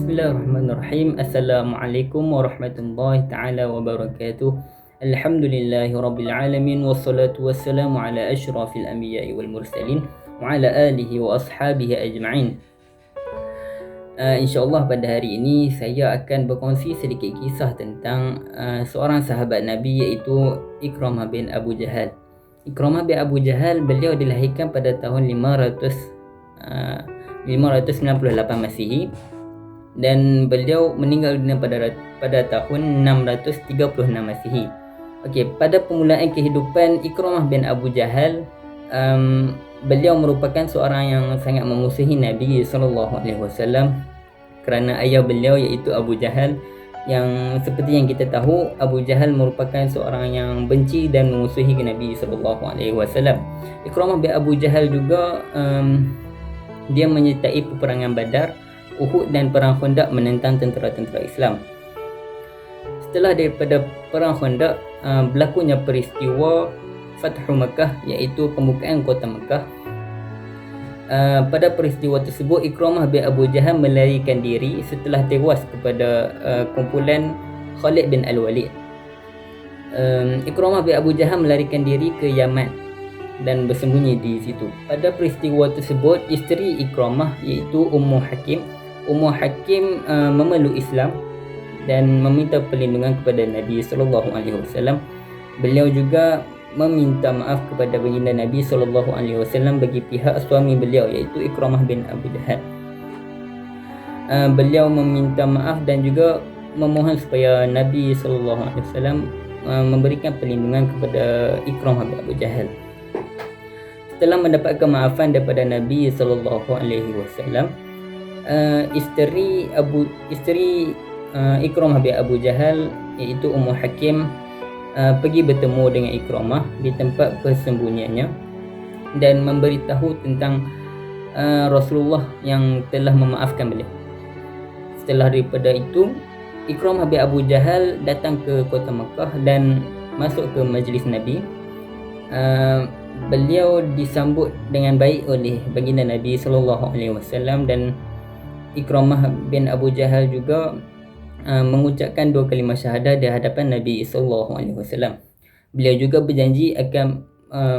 Bismillahirrahmanirrahim. Assalamualaikum warahmatullahi ta'ala wabarakatuh. Alhamdulillahi rabbil alamin. Wassalatu wassalamu ala ashrafil anbiya'i wal mursalin wa ala alihi wa ashabihi ajma'in. InsyaAllah pada hari ini saya akan berkongsi sedikit kisah tentang seorang sahabat Nabi, iaitu Ikramah bin Abu Jahal. Ikramah bin Abu Jahal, beliau dilahirkan pada tahun 598 Masihi dan beliau meninggal dunia pada tahun 636 Masihi. Okey, pada permulaan kehidupan Ikramah bin Abu Jahal, beliau merupakan seorang yang sangat memusuhi Nabi SAW kerana ayah beliau, iaitu Abu Jahal, yang seperti yang kita tahu, Abu Jahal merupakan seorang yang benci dan memusuhi Nabi SAW. Ikramah bin Abu Jahal juga dia menyertai peperangan Badar, Uhud dan perang Khandaq menentang tentera-tentera Islam. Setelah daripada perang Khandaq, berlakunya peristiwa Fathu Makkah, iaitu pembukaan kota Makkah. Pada peristiwa tersebut, Ikramah bin Abu Jahal melarikan diri setelah tewas kepada kumpulan Khalid bin Al-Walid. Ikramah bin Abu Jahal melarikan diri ke Yaman dan bersembunyi di situ. Pada peristiwa tersebut, isteri Ikramah, iaitu Ummu Hakim memeluk Islam dan meminta perlindungan kepada Nabi SAW. Beliau juga meminta maaf kepada baginda Nabi SAW bagi pihak suami beliau, iaitu Ikramah bin Abu Jahal. Beliau meminta maaf dan juga memohon supaya Nabi SAW memberikan perlindungan kepada Ikramah bin Abu Jahal. Setelah mendapat kemaafan daripada Nabi SAW, isteri Ikramah bin Abu Jahal, iaitu Ummu Hakim, pergi bertemu dengan Ikramah di tempat persembunyiannya dan memberitahu tentang Rasulullah yang telah memaafkan beliau. Setelah daripada itu, Ikramah bin Abu Jahal datang ke kota Makkah dan masuk ke majlis Nabi. Beliau disambut dengan baik oleh baginda Nabi SAW dan Ikramah bin Abu Jahal juga mengucapkan 2 kalimah syahadah di hadapan Nabi SAW. Beliau juga berjanji akan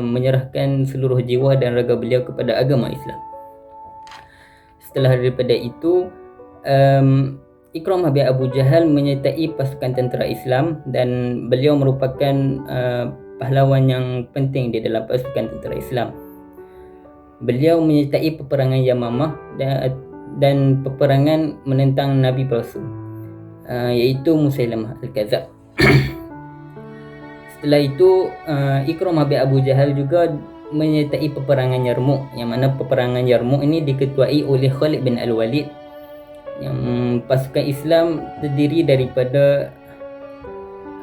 menyerahkan seluruh jiwa dan raga beliau kepada agama Islam. Setelah daripada itu, Ikramah bin Abu Jahal menyertai pasukan tentera Islam dan beliau merupakan pahlawan yang penting di dalam pasukan tentera Islam. Beliau menyertai peperangan Yamamah dan peperangan menentang Nabi palsu, iaitu Musailamah Al-Kadzab. Setelah itu, Ikramah bin Abu Jahal juga menyertai peperangan Yarmouk, yang mana peperangan Yarmouk ini diketuai oleh Khalid bin Al-Walid, yang pasukan Islam terdiri daripada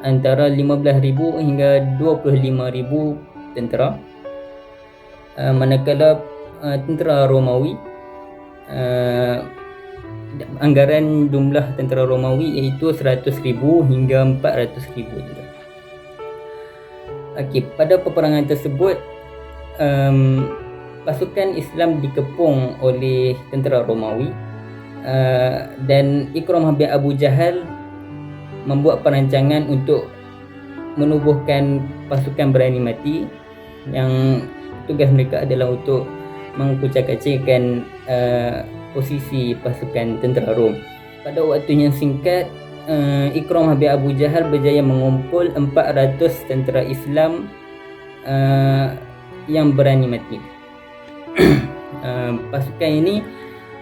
antara 15,000 hingga 25,000 tentera, manakala tentera Romawi, anggaran jumlah tentera Romawi iaitu 100,000 hingga 400,000 tentera. Okey, pada peperangan tersebut, pasukan Islam dikepung oleh tentera Romawi, dan Ikramah bin Abu Jahal membuat perancangan untuk menubuhkan pasukan berani mati yang tugas mereka adalah untuk mengkucak-kacirkan posisi pasukan tentera Rom. Pada waktu yang singkat, Ikramah bin Abu Jahal berjaya mengumpul 400 tentera Islam yang berani mati. Pasukan ini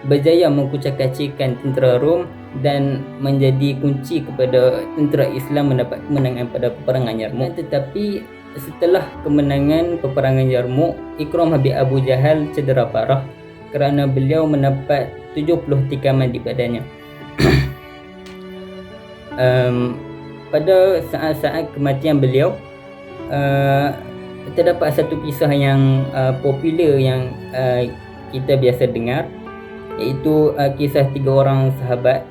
berjaya mengkucak-kacirkan tentera Rom dan menjadi kunci kepada tentera Islam mendapat kemenangan pada peperangan Yarmouk. Tetapi setelah kemenangan peperangan Yarmouk, Ikramah bin Abu Jahal cedera parah kerana beliau mendapat 70 tikaman di badannya. Pada saat-saat kematian beliau, terdapat satu kisah yang popular yang kita biasa dengar, iaitu kisah 3 orang sahabat,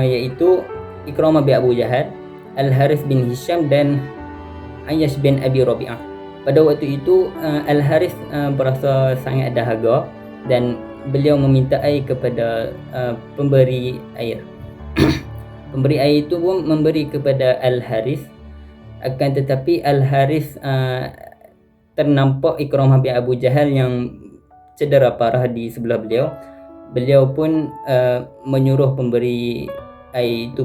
iaitu Ikramah bin Abu Jahal, Al-Harith bin Hisham dan Ayyash bin Abi Rabi'ah. Pada waktu itu, Al-Harith berasa sangat dahaga dan beliau meminta air kepada pemberi air. Pemberi air itu pun memberi kepada Al-Haris, akan tetapi Al-Haris ternampak Ikramah bin Abu Jahal yang cedera parah di sebelah beliau. Beliau pun menyuruh pemberi air itu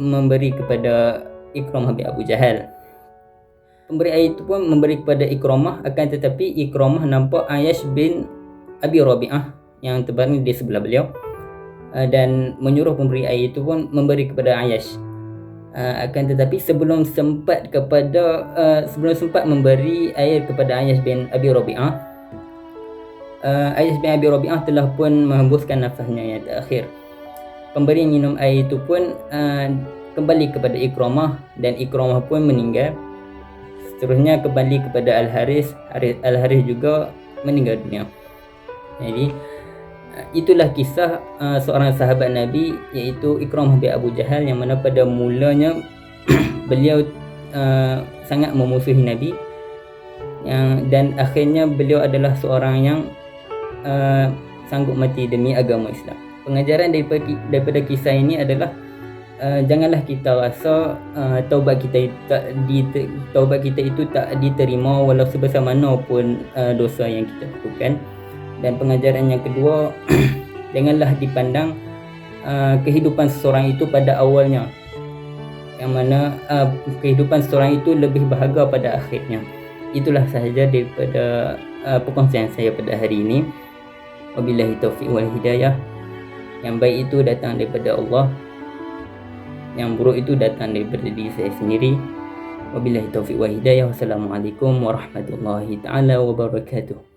memberi kepada Ikramah bin Abu Jahal. Pemberi air itu pun memberi kepada Ikramah, akan tetapi Ikramah nampak Ayyash bin Abi Rabi'ah yang terbaring di sebelah beliau, dan menyuruh pemberi air itu pun memberi kepada Ayyash. Akan tetapi sebelum sempat memberi air kepada Ayyash bin Abi Rabi'ah, Ayyash bin Abi Rabi'ah telah pun menghembuskan nafasnya yang terakhir. Pemberi minum air itu pun kembali kepada Ikramah, dan Ikramah pun meninggal. Seterusnya kembali kepada Al-Haris. Al-Haris juga meninggal dunia. Jadi itulah kisah seorang sahabat Nabi, iaitu Ikramah bin Abu Jahal, yang mana pada mulanya beliau sangat memusuhi Nabi, dan akhirnya beliau adalah seorang yang sanggup mati demi agama Islam. Pengajaran daripada kisah ini adalah janganlah kita rasa taubat kita itu tak diterima walau sebesar mana pun dosa yang kita lakukan. Dan pengajaran yang kedua, janganlah dipandang kehidupan seseorang itu pada awalnya, yang mana kehidupan seseorang itu lebih berharga pada akhirnya. Itulah sahaja daripada perkongsian saya pada hari ini. Wabillahi taufiq wal hidayah. Yang baik itu datang daripada Allah, yang buruk itu datang daripada diri saya sendiri. Wabillahi taufiq wal hidayah. Wassalamualaikum warahmatullahi taala wabarakatuh.